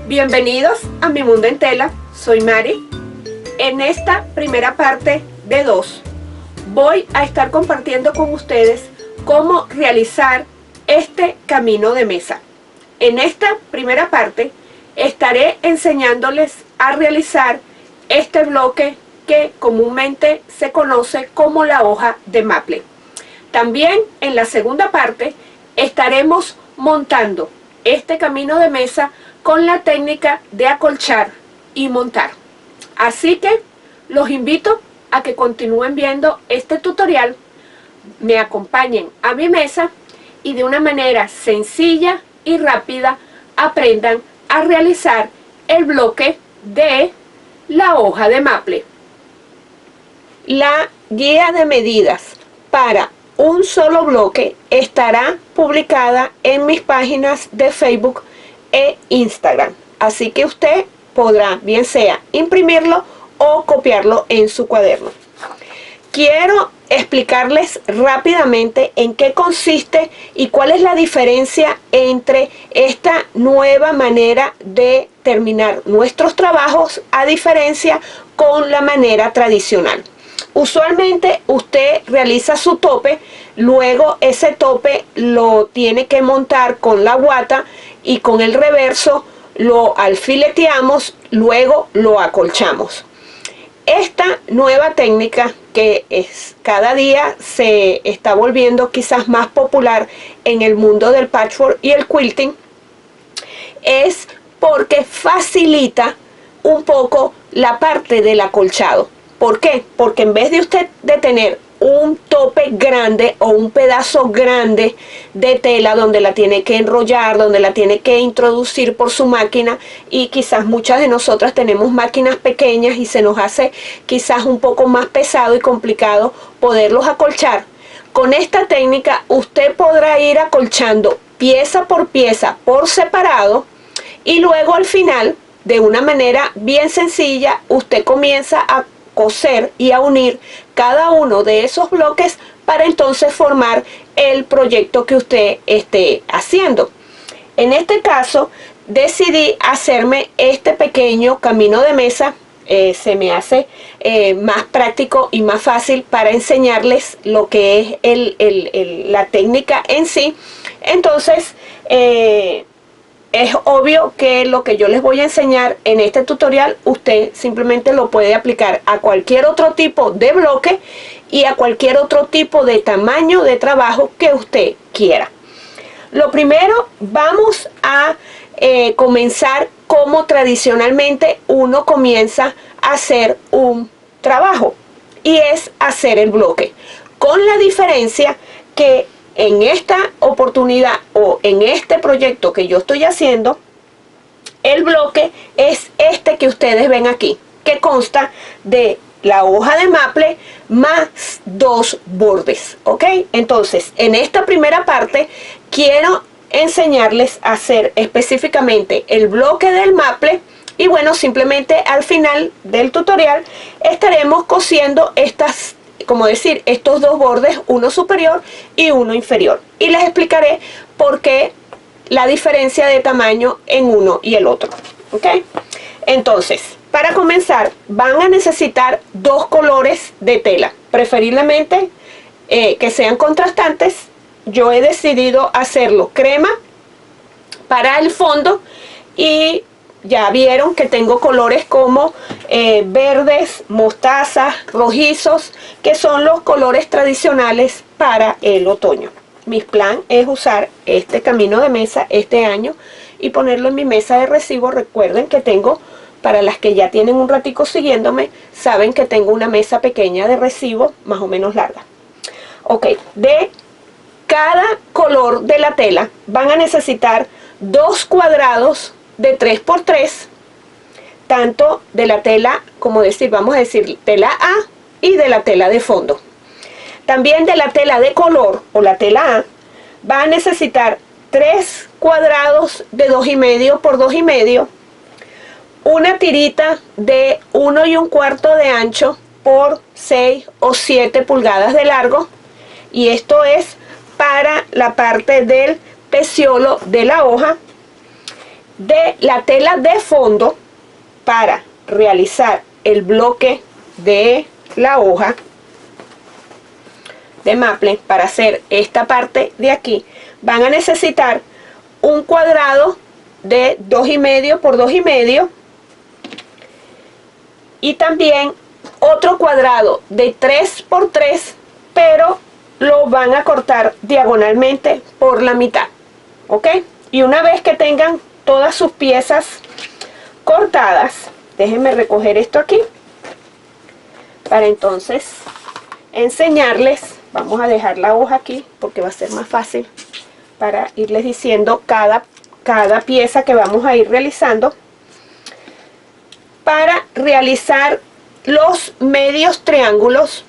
Bienvenidos a Mi Mundo en Tela, soy Mari. En esta primera parte de 2 voy a estar compartiendo con ustedes cómo realizar este camino de mesa. En esta primera parte estaré enseñándoles a realizar este bloque que comúnmente se conoce como la hoja de maple. También en la segunda parte estaremos montando este camino de mesa con la técnica de acolchar y montar. Así que los invito a que continúen viendo este tutorial, me acompañen a mi mesa y de una manera sencilla y rápida aprendan a realizar el bloque de la hoja de maple. La guía de medidas para un solo bloque estará publicada en mis páginas de Facebook e Instagram, así que usted podrá bien sea imprimirlo o copiarlo en su cuaderno. Quiero explicarles rápidamente en qué consiste y cuál es la diferencia entre esta nueva manera de terminar nuestros trabajos a diferencia con la manera tradicional. Usualmente usted realiza su tope, luego ese tope lo tiene que montar con la guata y con el reverso lo alfileteamos, luego lo acolchamos. Esta nueva técnica que cada día se está volviendo quizás más popular en el mundo del patchwork y el quilting es porque facilita un poco la parte del acolchado. ¿Por qué? Porque en vez de usted de tener un tope grande o un pedazo grande de tela donde la tiene que enrollar, donde la tiene que introducir por su máquina, y quizás muchas de nosotras tenemos máquinas pequeñas y se nos hace quizás un poco más pesado y complicado poderlos acolchar, con esta técnica usted podrá ir acolchando pieza por separado y luego al final de una manera bien sencilla usted comienza a coser y a unir cada uno de esos bloques para entonces formar el proyecto que usted esté haciendo. En este caso decidí hacerme este pequeño camino de mesa, se me hace más práctico y más fácil para enseñarles lo que es la técnica en sí. Entonces es obvio que lo que yo les voy a enseñar en este tutorial usted simplemente lo puede aplicar a cualquier otro tipo de bloque y a cualquier otro tipo de tamaño de trabajo que usted quiera. Lo primero, vamos a comenzar como tradicionalmente uno comienza a hacer un trabajo, y es hacer el bloque, con la diferencia que en esta oportunidad o en este proyecto que yo estoy haciendo, el bloque es este que ustedes ven aquí, que consta de la hoja de maple más 2 bordes, ¿ok? Entonces, en esta primera parte quiero enseñarles a hacer específicamente el bloque del maple. Y bueno, simplemente al final del tutorial estaremos cosiendo estas, como decir, estos 2 bordes, uno superior y uno inferior, y les explicaré por qué la diferencia de tamaño en uno y el otro, ¿ok? Entonces, para comenzar van a necesitar 2 colores de tela, preferiblemente que sean contrastantes. Yo he decidido hacerlo crema para el fondo, y ya vieron que tengo colores como verdes, mostazas, rojizos, que son los colores tradicionales para el otoño. Mi plan es usar este camino de mesa este año y ponerlo en mi mesa de recibo. Recuerden que tengo, para las que ya tienen un ratico siguiéndome, saben que tengo una mesa pequeña de recibo más o menos larga. Ok, de cada color de la tela van a necesitar 2 cuadrados de 3 por 3, tanto de la tela, como decir, vamos a decir tela A, y de la tela de fondo. También de la tela de color o la tela A va a necesitar 3 cuadrados de 2,5 por 2,5, una tirita de 1 1/4 de ancho por 6 o 7 pulgadas de largo, y esto es para la parte del peciolo de la hoja, de la tela de fondo para realizar el bloque de la hoja de maple. Para hacer esta parte de aquí van a necesitar un cuadrado de 2,5 por 2,5 y también otro cuadrado de 3 por 3, pero lo van a cortar diagonalmente por la mitad, ¿ok? Y una vez que tengan todas sus piezas cortadas, déjenme recoger esto aquí para entonces enseñarles. Vamos a dejar la hoja aquí porque va a ser más fácil para irles diciendo cada pieza que vamos a ir realizando. Para realizar los medios triángulos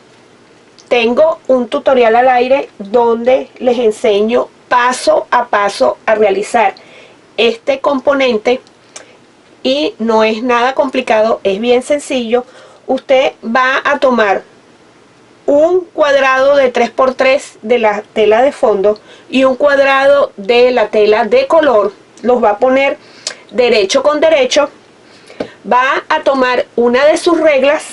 tengo un tutorial al aire donde les enseño paso a paso a realizar este componente y no es nada complicado, es bien sencillo. Usted va a tomar un cuadrado de 3 por 3 de la tela de fondo y un cuadrado de la tela de color, los va a poner derecho con derecho, va a tomar una de sus reglas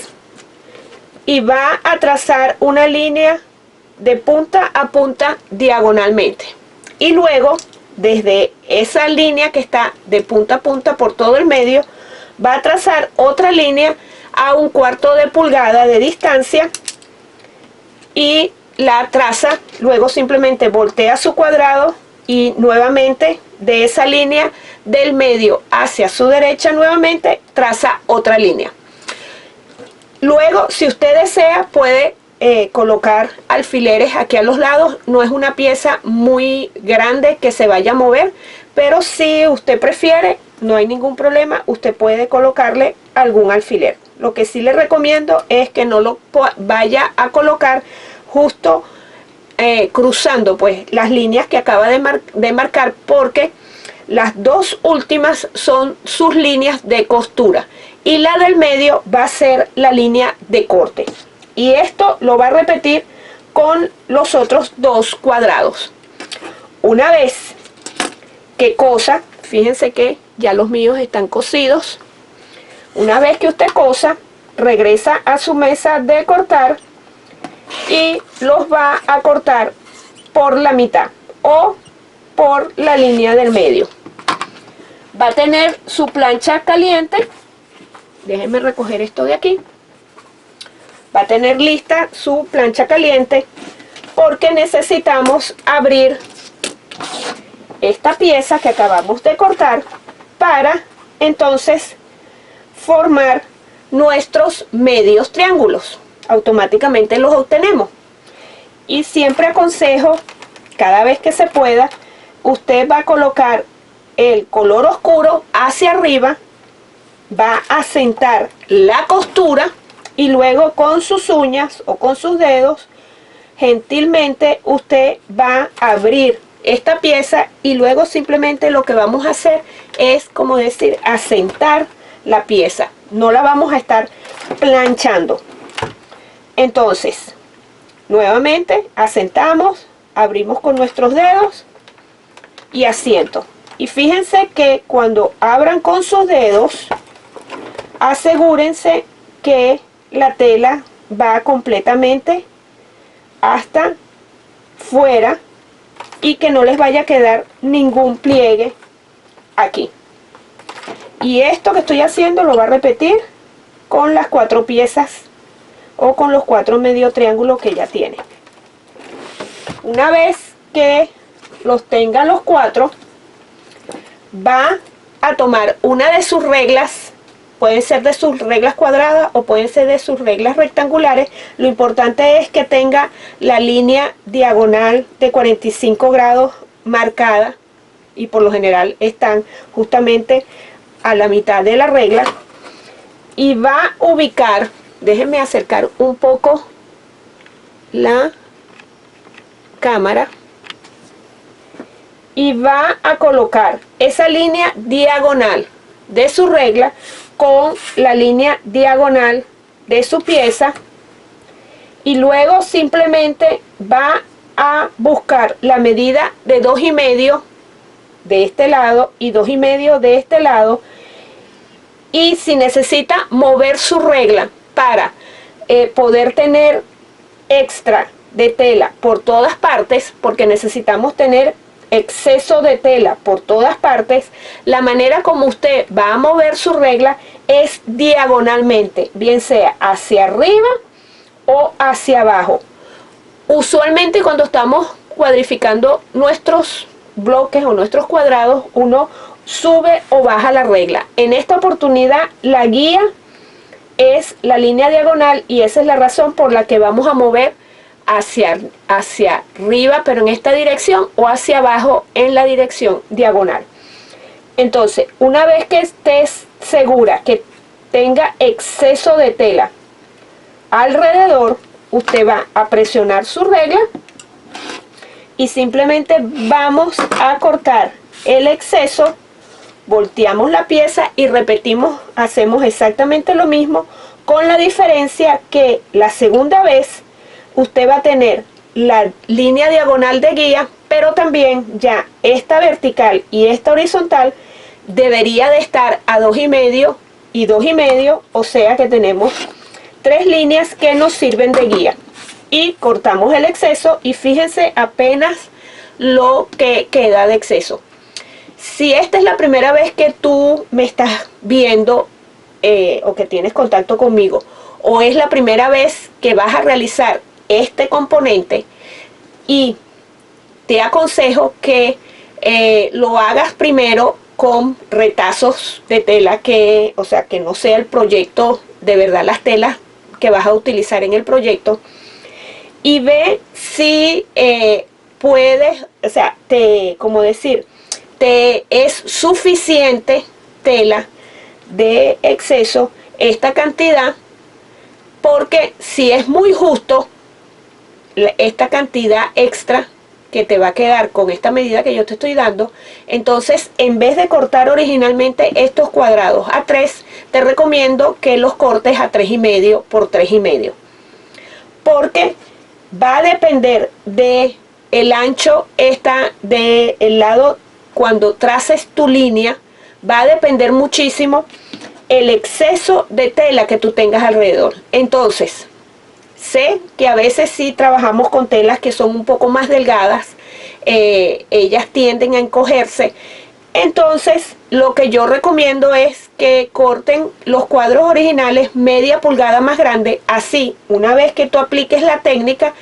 y va a trazar una línea de punta a punta diagonalmente, y luego desde esa línea que está de punta a punta por todo el medio va a trazar otra línea a 1/4 de pulgada de distancia y la traza. Luego simplemente voltea su cuadrado y nuevamente de esa línea del medio hacia su derecha nuevamente traza otra línea. Luego, si usted desea, puede colocar alfileres aquí a los lados. No es una pieza muy grande que se vaya a mover, pero si usted prefiere, no hay ningún problema, usted puede colocarle algún alfiler. Lo que sí le recomiendo es que no lo vaya a colocar justo cruzando pues las líneas que acaba de marcar, porque las dos últimas son sus líneas de costura y la del medio va a ser la línea de corte, y esto lo va a repetir con los otros dos cuadrados. Una vez que cosa, fíjense que ya los míos están cosidos. Una vez que usted cosa, regresa a su mesa de cortar y los va a cortar por la mitad o por la línea del medio. Va a tener su plancha caliente. Déjenme recoger esto de aquí. Va a tener lista su plancha caliente porque necesitamos abrir esta pieza que acabamos de cortar para entonces formar nuestros medios triángulos. Automáticamente los obtenemos, y siempre aconsejo, cada vez que se pueda, usted va a colocar el color oscuro hacia arriba, va a sentar la costura y luego con sus uñas o con sus dedos gentilmente usted va a abrir esta pieza, y luego simplemente lo que vamos a hacer es, como decir, asentar la pieza. No la vamos a estar planchando. Entonces, nuevamente asentamos, abrimos con nuestros dedos y asiento. Y fíjense que cuando abran con sus dedos, asegúrense que la tela va completamente hasta fuera y que no les vaya a quedar ningún pliegue aquí. Y esto que estoy haciendo lo va a repetir con las 4 piezas o con los 4 medio triángulos que ya tiene. Una vez que los tenga los 4, va a tomar una de sus reglas. Pueden ser de sus reglas cuadradas o pueden ser de sus reglas rectangulares. Lo importante es que tenga la línea diagonal de 45 grados marcada, y por lo general están justamente a la mitad de la regla. Y va a ubicar, déjenme acercar un poco la cámara, y va a colocar esa línea diagonal de su regla con la línea diagonal de su pieza, y luego simplemente va a buscar la medida de 2,5 de este lado y 2,5 de este lado. Y si necesita mover su regla para poder tener extra de tela por todas partes, porque necesitamos tener exceso de tela por todas partes, la manera como usted va a mover su regla es diagonalmente, bien sea hacia arriba o hacia abajo. Usualmente cuando estamos cuadrificando nuestros bloques o nuestros cuadrados, uno sube o baja la regla. En esta oportunidad la guía es la línea diagonal y esa es la razón por la que vamos a mover hacia arriba, pero en esta dirección, o hacia abajo en la dirección diagonal. Entonces, una vez que estés segura que tenga exceso de tela alrededor, usted va a presionar su regla y simplemente vamos a cortar el exceso, volteamos la pieza y repetimos, hacemos exactamente lo mismo, con la diferencia que la segunda vez usted va a tener la línea diagonal de guía, pero también ya esta vertical y esta horizontal debería de estar a 2,5 y 2,5, o sea que tenemos 3 líneas que nos sirven de guía. Y cortamos el exceso y fíjense apenas lo que queda de exceso. Si esta es la primera vez que tú me estás viendo o que tienes contacto conmigo, o es la primera vez que vas a realizar este componente, y te aconsejo que lo hagas primero con retazos de tela, o sea, que no sea el proyecto de verdad, las telas que vas a utilizar en el proyecto, y ve si puedes, o sea, como decir, te es suficiente tela de exceso esta cantidad, porque si es muy justo esta cantidad extra que te va a quedar con esta medida que yo te estoy dando, entonces en vez de cortar originalmente estos cuadrados a 3, te recomiendo que los cortes a 3,5 por 3,5, porque va a depender de el ancho del lado. Cuando traces tu línea, va a depender muchísimo el exceso de tela que tú tengas alrededor. Entonces, sé que a veces sí trabajamos con telas que son un poco más delgadas, ellas tienden a encogerse. Entonces, lo que yo recomiendo es que corten los cuadros originales media pulgada más grande. Así, una vez que tú apliques la técnica,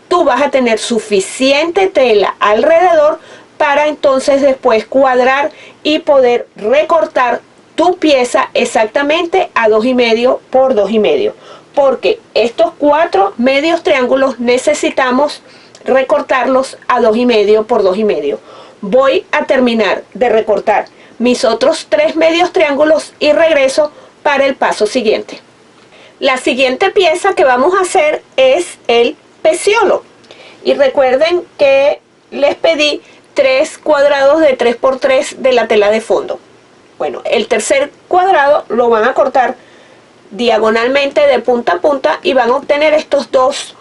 tú vas a tener suficiente tela alrededor para entonces después cuadrar y poder recortar tu pieza exactamente a 2,5 por 2,5, porque estos 4 medios triángulos necesitamos recortarlos a 2,5 por 2,5. Voy a terminar de recortar mis otros 3 medios triángulos y regreso para el paso siguiente. La siguiente pieza que vamos a hacer es el peciolo, y recuerden que les pedí 3 cuadrados de 3 por 3 de la tela de fondo. Bueno, el tercer cuadrado lo van a cortar diagonalmente de punta a punta y van a obtener estos 2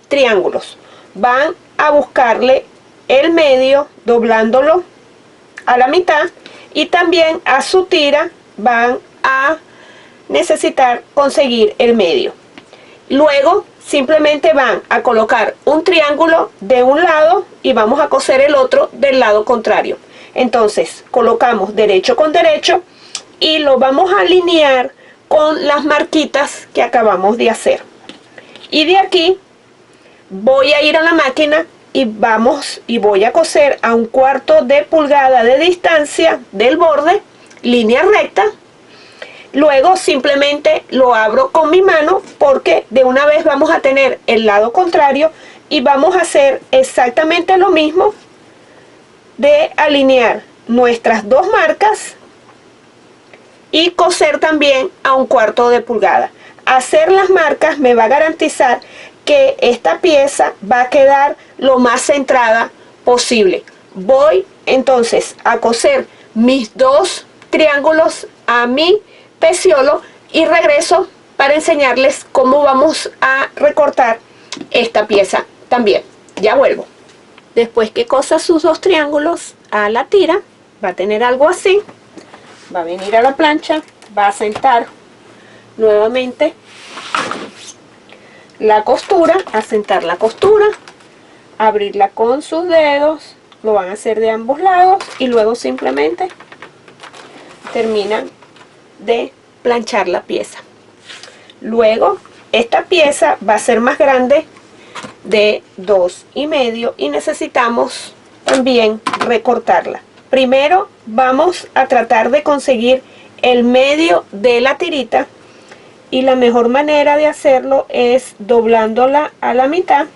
triángulos. Van a buscarle el medio doblándolo a la mitad, y también a su tira van a necesitar conseguir el medio. Luego simplemente van a colocar un triángulo de un lado y vamos a coser el otro del lado contrario. Entonces colocamos derecho con derecho y lo vamos a alinear con las marquitas que acabamos de hacer. Y de aquí voy a ir a la máquina y voy a coser a 1/4 de pulgada de distancia del borde, línea recta. Luego simplemente lo abro con mi mano, porque de una vez vamos a tener el lado contrario y vamos a hacer exactamente lo mismo de alinear nuestras 2 marcas y coser también a 1/4 de pulgada. Hacer las marcas me va a garantizar que esta pieza va a quedar lo más centrada posible. Voy entonces a coser mis 2 triángulos a mi peciolo y regreso para enseñarles cómo vamos a recortar esta pieza también. Ya vuelvo. Después que cosa sus 2 triángulos, a la tira, va a tener algo así. Va a venir a la plancha, va a sentar nuevamente la costura, a sentar la costura, abrirla con sus dedos, lo van a hacer de ambos lados y luego simplemente terminan de planchar la pieza. Luego esta pieza va a ser más grande de 2,5 y necesitamos también recortarla. Primero vamos a tratar de conseguir el medio de la tirita y la mejor manera de hacerlo es doblándola a la mitad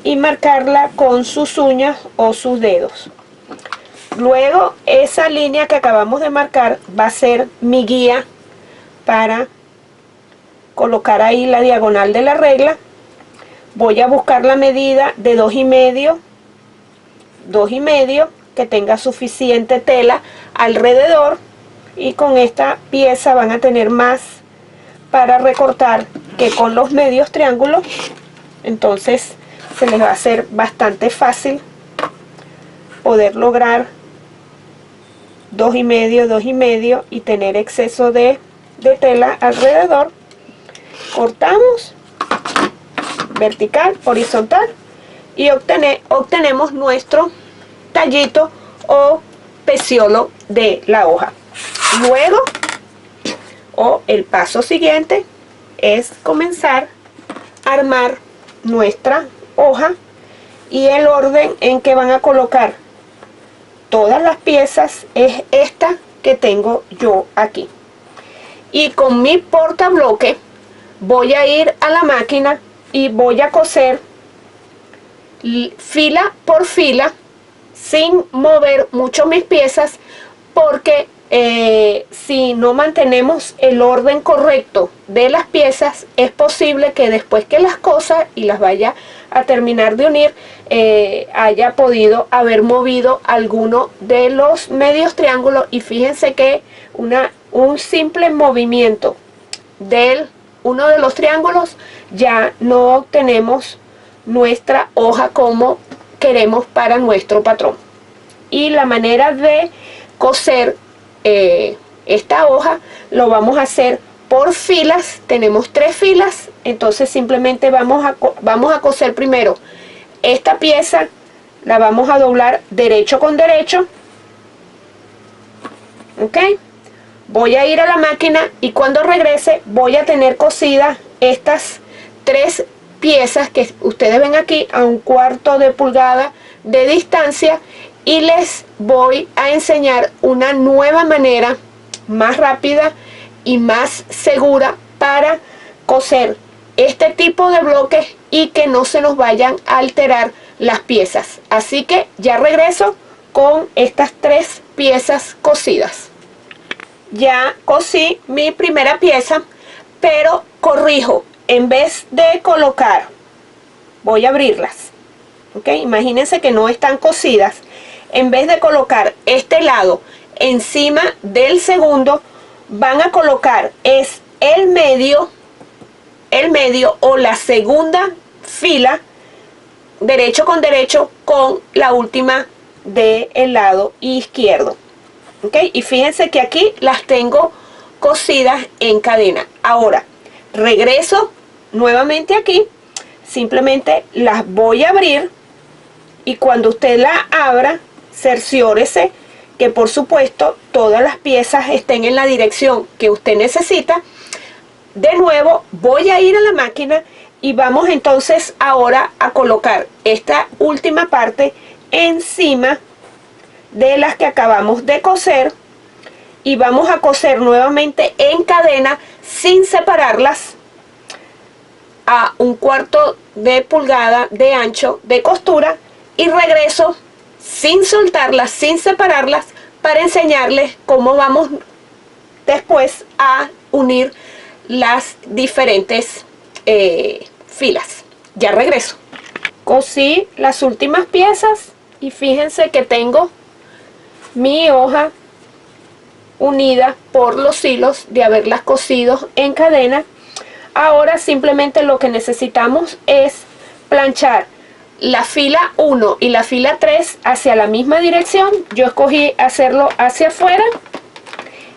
y marcarla con sus uñas o sus dedos. Luego esa línea que acabamos de marcar va a ser mi guía para colocar ahí la diagonal de la regla. Voy a buscar la medida de 2,5, que tenga suficiente tela alrededor, y con esta pieza van a tener más para recortar que con los medios triángulos. Entonces se les va a hacer bastante fácil poder lograr 2,5 y tener exceso de tela alrededor. Cortamos vertical, horizontal y obtenemos nuestro tallito o peciolo de la hoja. Luego, el paso siguiente es comenzar a armar nuestra hoja, y el orden en que van a colocar todas las piezas es esta que tengo yo aquí. Y con mi portabloque voy a ir a la máquina y voy a coser fila por fila sin mover mucho mis piezas, porque si no mantenemos el orden correcto de las piezas, es posible que después que las cosa y las vaya a terminar de unir, haya podido haber movido alguno de los medios triángulos, y fíjense que un simple movimiento del uno de los triángulos ya no obtenemos nuestra hoja como queremos para nuestro patrón. Y la manera de coser esta hoja lo vamos a hacer por filas. Tenemos 3 filas, entonces simplemente vamos a coser primero esta pieza, la vamos a doblar derecho con derecho, ok. Voy a ir a la máquina y cuando regrese voy a tener cosidas estas 3 piezas que ustedes ven aquí a 1/4 de pulgada de distancia, y les voy a enseñar una nueva manera más rápida y más segura para coser este tipo de bloques y que no se nos vayan a alterar las piezas. Así que ya regreso con estas 3 piezas cosidas. Ya cosí mi primera pieza, pero corrijo, en vez de colocar, voy a abrirlas, ok, imagínense que no están cosidas. En vez de colocar este lado encima del segundo, van a colocar el medio o la segunda fila derecho con derecho con la última del lado izquierdo, ok. Y fíjense que aquí las tengo cosidas en cadena. Ahora regreso nuevamente aquí, simplemente las voy a abrir, y cuando usted la abra, cerciórese que por supuesto todas las piezas estén en la dirección que usted necesita. De nuevo voy a ir a la máquina y vamos entonces ahora a colocar esta última parte encima de las que acabamos de coser, y vamos a coser nuevamente en cadena sin separarlas a 1/4 de pulgada de ancho de costura, y regreso sin soltarlas, sin separarlas, para enseñarles cómo vamos después a unir las diferentes filas. Ya regreso. Cosí las últimas piezas y fíjense que tengo mi hoja unida por los hilos de haberlas cosido en cadena. Ahora simplemente lo que necesitamos es planchar la fila 1 y la fila 3 hacia la misma dirección. Yo escogí hacerlo hacia afuera,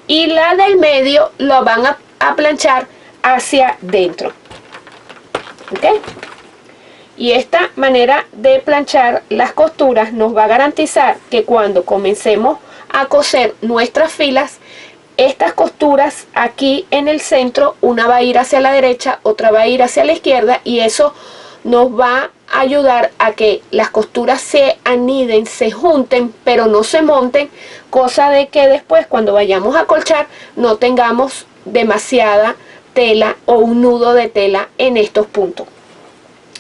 y la del medio lo van a planchar hacia dentro. ¿Ok? Y esta manera de planchar las costuras nos va a garantizar que cuando comencemos a coser nuestras filas, estas costuras aquí en el centro, una va a ir hacia la derecha, otra va a ir hacia la izquierda, y eso nos va a ayudar a que las costuras se aniden, se junten, pero no se monten, cosa de que después cuando vayamos a colchar no tengamos demasiada tela o un nudo de tela en estos puntos.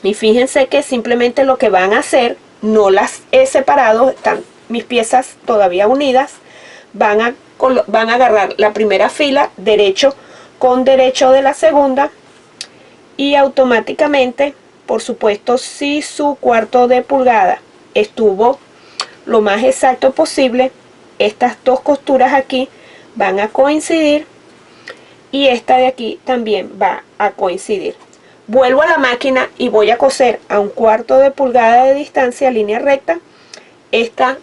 Y fíjense que simplemente lo que van a hacer, no las he separado, están mis piezas todavía unidas, van a agarrar la primera fila derecho con derecho de la segunda, y automáticamente, por supuesto, si su cuarto de pulgada estuvo lo más exacto posible, estas dos costuras aquí van a coincidir, y esta de aquí también va a coincidir. Vuelvo a la máquina y voy a coser a 1/4 de pulgada de distancia, línea recta, esta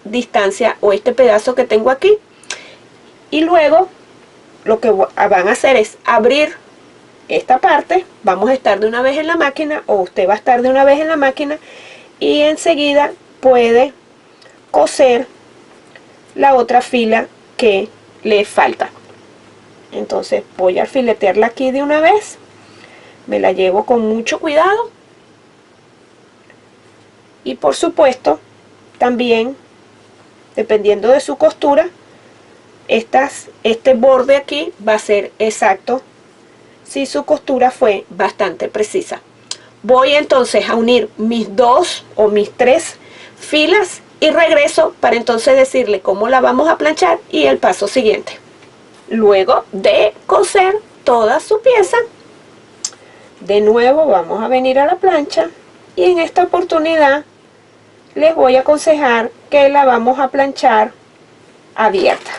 distancia o este pedazo que tengo aquí, y luego lo que van a hacer es abrir esta parte. Vamos a estar de una vez en la máquina, o usted va a estar de una vez en la máquina, y enseguida puede coser la otra fila que le falta. Entonces voy a filetearla aquí de una vez, me la llevo con mucho cuidado, y por supuesto también, dependiendo de su costura, este borde aquí va a ser exacto si su costura fue bastante precisa. Voy entonces a unir mis 2 o mis 3 filas y regreso para entonces decirle cómo la vamos a planchar y el paso siguiente. Luego de coser toda su pieza, de nuevo vamos a venir a la plancha, y en esta oportunidad les voy a aconsejar que la vamos a planchar abierta.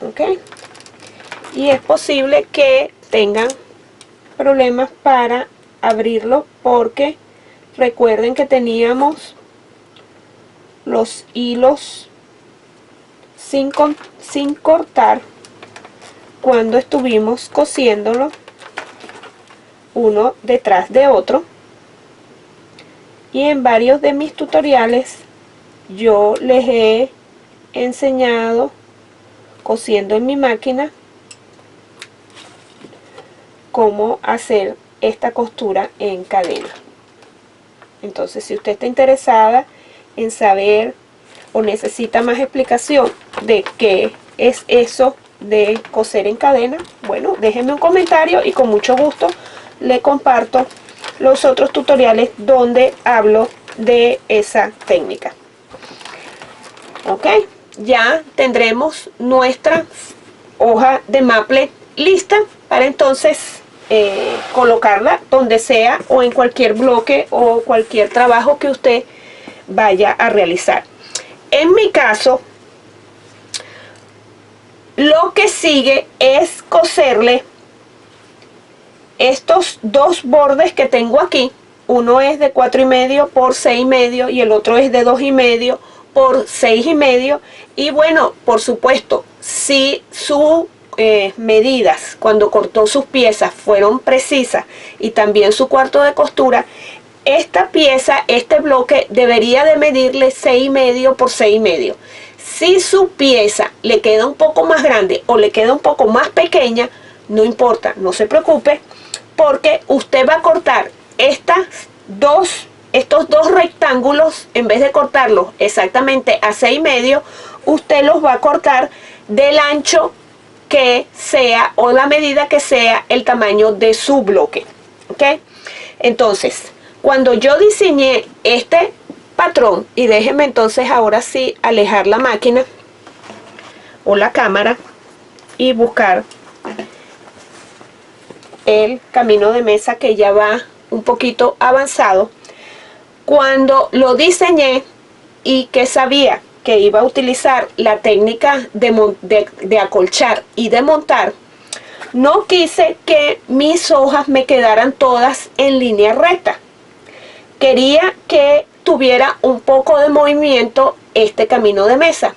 ¿Ok? Y es posible que tengan problemas para abrirlo, porque recuerden que teníamos los hilos sin cortar cuando estuvimos cosiéndolo uno detrás de otro, y en varios de mis tutoriales yo les he enseñado cosiendo en mi máquina cómo hacer esta costura en cadena. Entonces, si usted está interesada en saber o necesita más explicación de qué es eso de coser en cadena, bueno, déjenme un comentario y con mucho gusto le comparto los otros tutoriales donde hablo de esa técnica. Ok, ya tendremos nuestra hoja de maple lista para entonces colocarla donde sea, o en cualquier bloque o cualquier trabajo que usted vaya a realizar. En mi caso, lo que sigue es coserle estos dos bordes que tengo aquí. Uno es de 4,5 por 6,5 y el otro es de 2,5 por 6,5. Y bueno, por supuesto, si sus medidas cuando cortó sus piezas fueron precisas, y también su cuarto de costura, esta pieza, este bloque debería de medirle 6,5 por 6,5. Si su pieza le queda un poco más grande o le queda un poco más pequeña, no importa, no se preocupe, porque usted va a cortar estos dos rectángulos, en vez de cortarlos exactamente a 6,5, usted los va a cortar del ancho que sea, o la medida que sea el tamaño de su bloque. ¿Ok? Entonces, cuando yo diseñé este patrón, y déjenme entonces ahora sí alejar la máquina o la cámara y buscar el camino de mesa que ya va un poquito avanzado. Cuando lo diseñé y que sabía que iba a utilizar la técnica de acolchar y de montar, no quise que mis hojas me quedaran todas en línea recta. quería que tuviera un poco de movimiento este camino de mesa.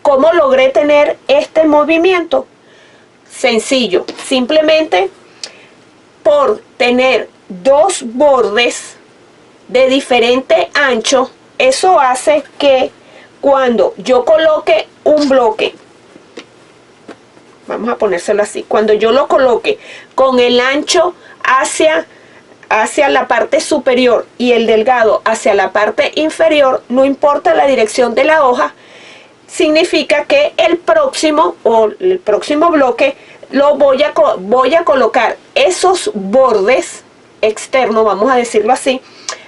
¿Cómo logré tener este movimiento? Sencillo, simplemente por tener dos bordes de diferente ancho, eso hace que cuando yo coloque un bloque, vamos a ponérselo así, cuando yo lo coloque con el ancho hacia la parte superior y el delgado hacia la parte inferior, no importa la dirección de la hoja, significa que el próximo bloque lo voy a colocar esos bordes externos, vamos a decirlo así,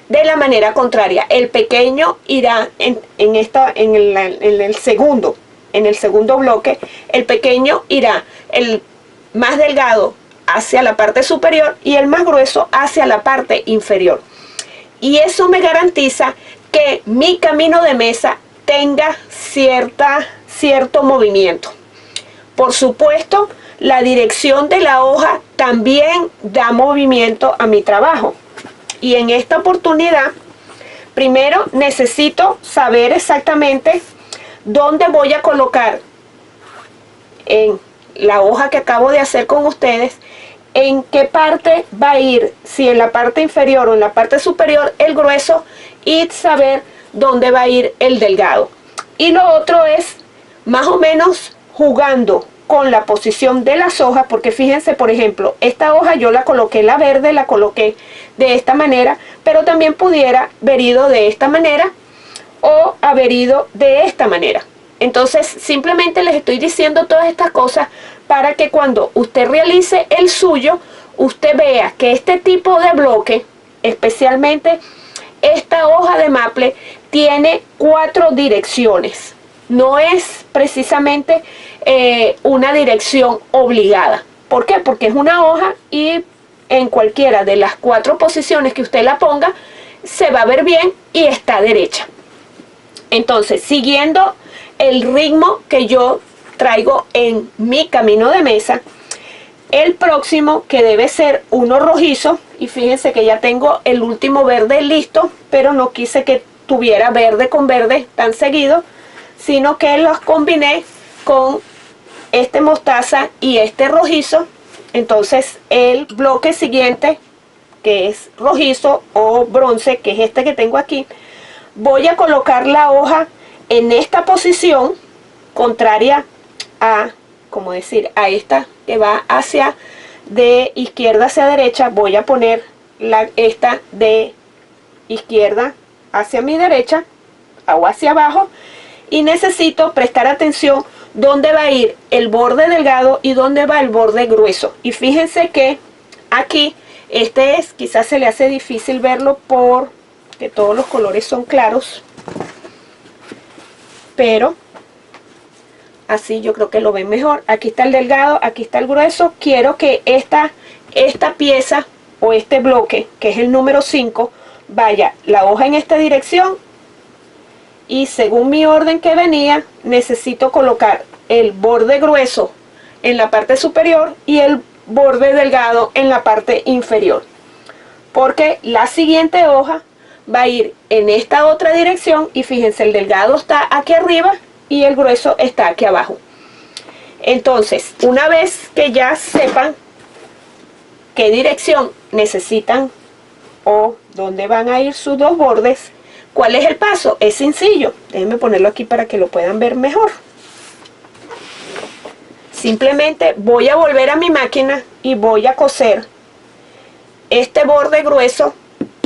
de la manera contraria. El pequeño irá en el segundo bloque, el pequeño irá el más delgado hacia la parte superior y el más grueso hacia la parte inferior. Y eso me garantiza que mi camino de mesa tenga cierto movimiento. Por supuesto, la dirección de la hoja también da movimiento a mi trabajo. Y en esta oportunidad, primero necesito saber exactamente dónde voy a colocar en la hoja que acabo de hacer con ustedes, en qué parte va a ir, si en la parte inferior o en la parte superior el grueso, y saber dónde va a ir el delgado. Y lo otro es más o menos jugando con la posición de las hojas, porque fíjense, por ejemplo, esta hoja yo la coloqué, la verde la coloqué de esta manera, pero también pudiera haber ido de esta manera o haber ido de esta manera. Entonces simplemente les estoy diciendo todas estas cosas para que cuando usted realice el suyo, usted vea que este tipo de bloque, especialmente esta hoja de maple, tiene 4 direcciones. No es precisamente una dirección obligada. ¿Por qué? Porque es una hoja y en cualquiera de las 4 posiciones que usted la ponga, se va a ver bien y está derecha. Entonces, siguiendo el ritmo que yo traigo en mi camino de mesa, el próximo, que debe ser uno rojizo, y fíjense que ya tengo el último verde listo, pero no quise que tuviera verde con verde tan seguido, sino que los combiné con este mostaza y este rojizo. Entonces el bloque siguiente, que es rojizo o bronce, que es este que tengo aquí, voy a colocar la hoja en esta posición contraria a, como decir, a esta que va hacia de izquierda hacia derecha. Voy a poner esta de izquierda hacia mi derecha o hacia abajo, y necesito prestar atención dónde va a ir el borde delgado y dónde va el borde grueso. Y fíjense que aquí quizás se le hace difícil verlo porque todos los colores son claros, pero así yo creo que lo ven mejor. Aquí está el delgado, aquí está el grueso. Quiero que esta pieza o este bloque, que es el número 5, vaya la hoja en esta dirección, y según mi orden que venía, necesito colocar el borde grueso en la parte superior y el borde delgado en la parte inferior, porque la siguiente hoja va a ir en esta otra dirección, y fíjense, el delgado está aquí arriba y el grueso está aquí abajo. Entonces, una vez que ya sepan qué dirección necesitan o dónde van a ir sus dos bordes, ¿cuál es el paso? Es sencillo. Déjenme ponerlo aquí para que lo puedan ver mejor. Simplemente voy a volver a mi máquina y voy a coser este borde grueso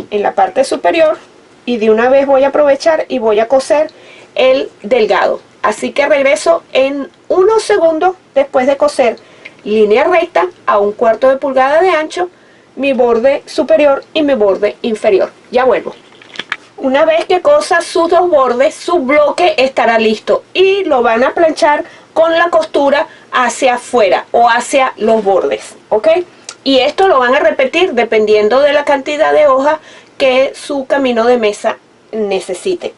en la parte superior, y de una vez voy a aprovechar y voy a coser el delgado. Así que regreso en unos segundos después de coser línea recta a 1/4 de pulgada de ancho mi borde superior y mi borde inferior. Ya vuelvo. Una vez que cosa sus dos bordes, su bloque estará listo y lo van a planchar con la costura hacia afuera o hacia los bordes, ¿ok? Y esto lo van a repetir dependiendo de la cantidad de hojas que su camino de mesa necesite.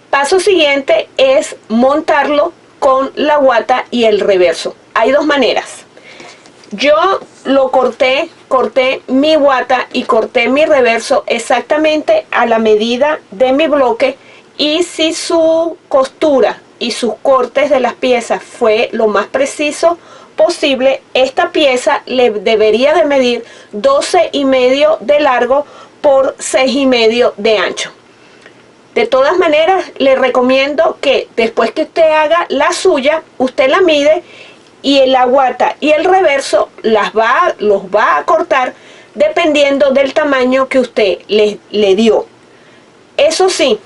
Paso siguiente es montarlo con la guata y el reverso. Hay dos maneras. Yo lo corté mi guata y corté mi reverso exactamente a la medida de mi bloque, y si su costura y sus cortes de las piezas fue lo más preciso posible, esta pieza le debería de medir 12,5 de largo por 6,5 de ancho. De todas maneras, le recomiendo que después que usted haga la suya, usted la mide, y la guata y el reverso los va a cortar dependiendo del tamaño que usted le dio. Eso sí,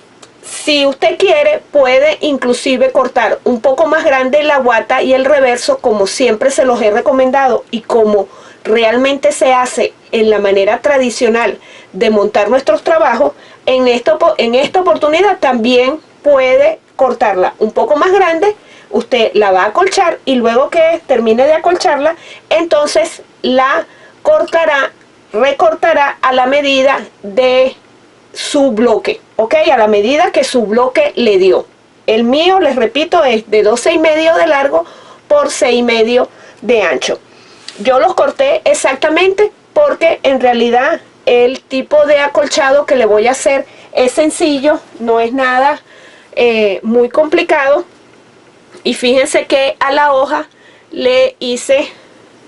si usted quiere, puede inclusive cortar un poco más grande la guata y el reverso, como siempre se los he recomendado y como realmente se hace en la manera tradicional de montar nuestros trabajos. En esta oportunidad también puede cortarla un poco más grande. Usted la va a acolchar y luego que termine de acolcharla, entonces la recortará a la medida de su bloque, ¿ok? A la medida que su bloque le dio. El mío, les repito, es de 12,5 de largo por 6,5 de ancho. Yo los corté exactamente porque en realidad el tipo de acolchado que le voy a hacer es sencillo, no es nada muy complicado. Y fíjense que a la hoja le hice,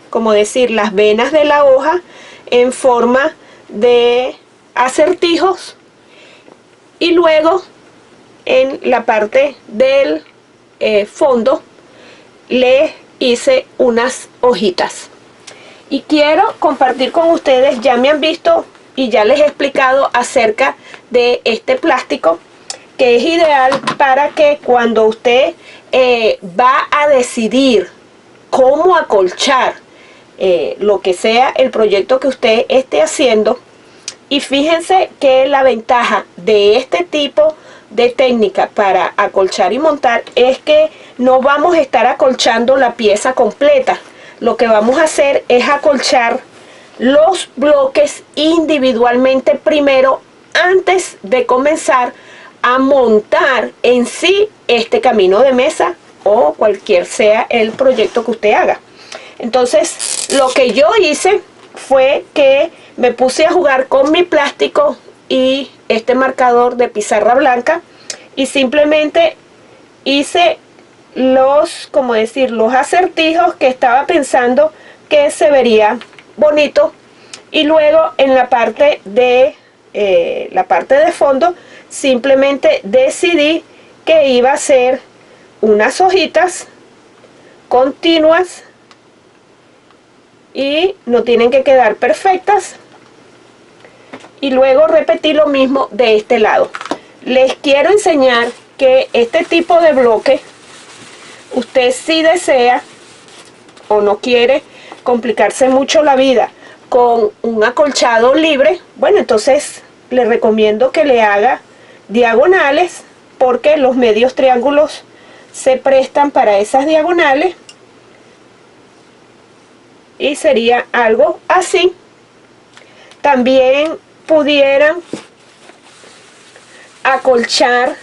como decir, las venas de la hoja en forma de acertijos, y luego en la parte del fondo le hice unas hojitas. Y quiero compartir con ustedes, ya me han visto y ya les he explicado acerca de este plástico, que es ideal para que cuando usted va a decidir cómo acolchar lo que sea el proyecto que usted esté haciendo. Y fíjense que la ventaja de este tipo de técnica para acolchar y montar es que no vamos a estar acolchando la pieza completa. Lo que vamos a hacer es acolchar los bloques individualmente primero, antes de comenzar a montar en sí este camino de mesa o cualquier sea el proyecto que usted haga. Entonces, lo que yo hice fue que me puse a jugar con mi plástico y este marcador de pizarra blanca, y simplemente hice como decir, los acertijos que estaba pensando que se vería bonito. Y luego en la parte de fondo simplemente decidí que iba a hacer unas hojitas continuas y no tienen que quedar perfectas, y luego repetí lo mismo de este lado. Les quiero enseñar que este tipo de bloque, usted si desea o no quiere complicarse mucho la vida con un acolchado libre, bueno, entonces le recomiendo que le haga diagonales, porque los medios triángulos se prestan para esas diagonales, y sería algo así. También pudieran acolchar,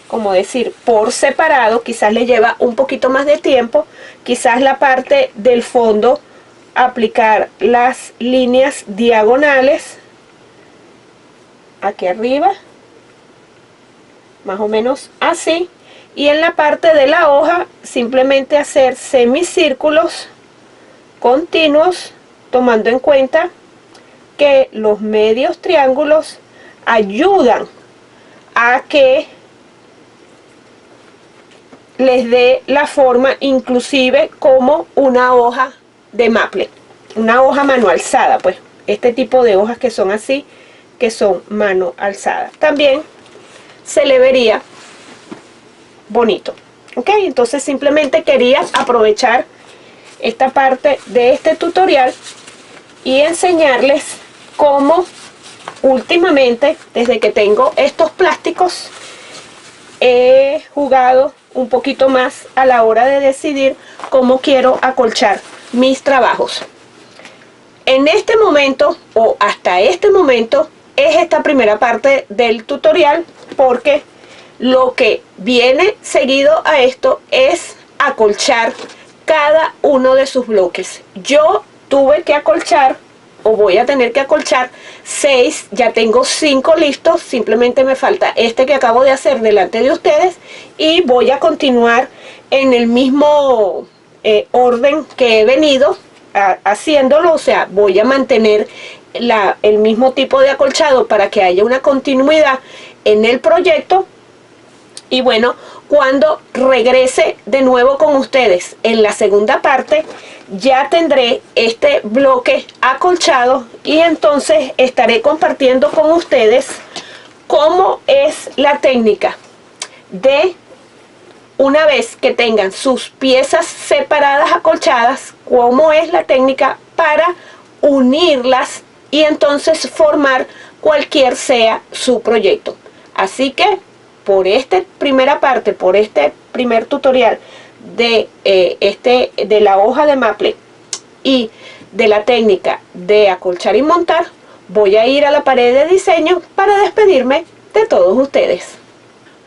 como decir, por separado. Quizás le lleva un poquito más de tiempo, quizás la parte del fondo aplicar las líneas diagonales aquí arriba, más o menos así, y en la parte de la hoja simplemente hacer semicírculos continuos, tomando en cuenta que los medios triángulos ayudan a que les dé la forma, inclusive como una hoja de maple, una hoja mano alzada, pues este tipo de hojas que son así, que son mano alzada, también se le vería bonito. Ok, entonces simplemente quería aprovechar esta parte de este tutorial y enseñarles cómo últimamente, desde que tengo estos plásticos, he jugado un poquito más a la hora de decidir cómo quiero acolchar mis trabajos. En este momento, o hasta este momento, es esta primera parte del tutorial, porque lo que viene seguido a esto es acolchar cada uno de sus bloques. Yo tuve que acolchar, o voy a tener que acolchar 6, ya tengo 5 listos, simplemente me falta este que acabo de hacer delante de ustedes, y voy a continuar en el mismo orden que he venido haciéndolo, o sea, voy a mantener el mismo tipo de acolchado para que haya una continuidad en el proyecto. Y bueno, cuando regrese de nuevo con ustedes en la segunda parte, ya tendré este bloque acolchado y entonces estaré compartiendo con ustedes cómo es la técnica de, una vez que tengan sus piezas separadas acolchadas, cómo es la técnica para unirlas y entonces formar cualquier sea su proyecto. Así que por esta primera parte, por este primer tutorial de la hoja de maple y de la técnica de acolchar y montar, voy a ir a la pared de diseño para despedirme de todos ustedes.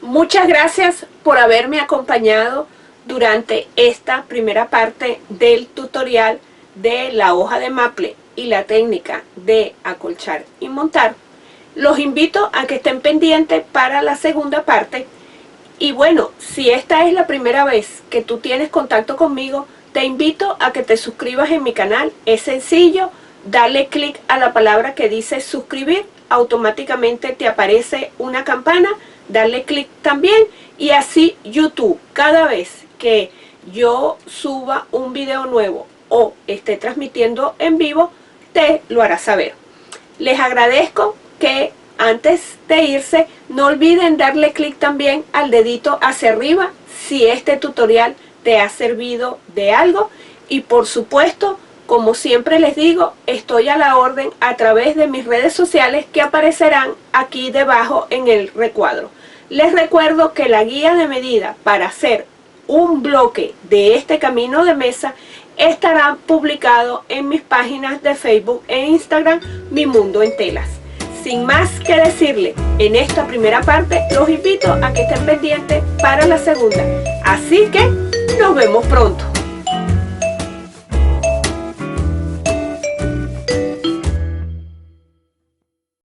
Muchas gracias por haberme acompañado durante esta primera parte del tutorial de la hoja de maple y la técnica de acolchar y montar. Los invito a que estén pendientes para la segunda parte. Y bueno, si esta es la primera vez que tú tienes contacto conmigo, te invito a que te suscribas en mi canal. Es sencillo, dale clic a la palabra que dice suscribir, automáticamente te aparece una campana, darle clic también, y así YouTube, cada vez que yo suba un video nuevo o esté transmitiendo en vivo, te lo hará saber. Les agradezco que antes de irse no olviden darle clic también al dedito hacia arriba si este tutorial te ha servido de algo, y por supuesto, como siempre les digo, estoy a la orden a través de mis redes sociales que aparecerán aquí debajo en el recuadro. Les recuerdo que la guía de medida para hacer un bloque de este camino de mesa estará publicado en mis páginas de Facebook e Instagram, Mi Mundo en Telas. Sin más que decirle, en esta primera parte los invito a que estén pendientes para la segunda. Así que nos vemos pronto.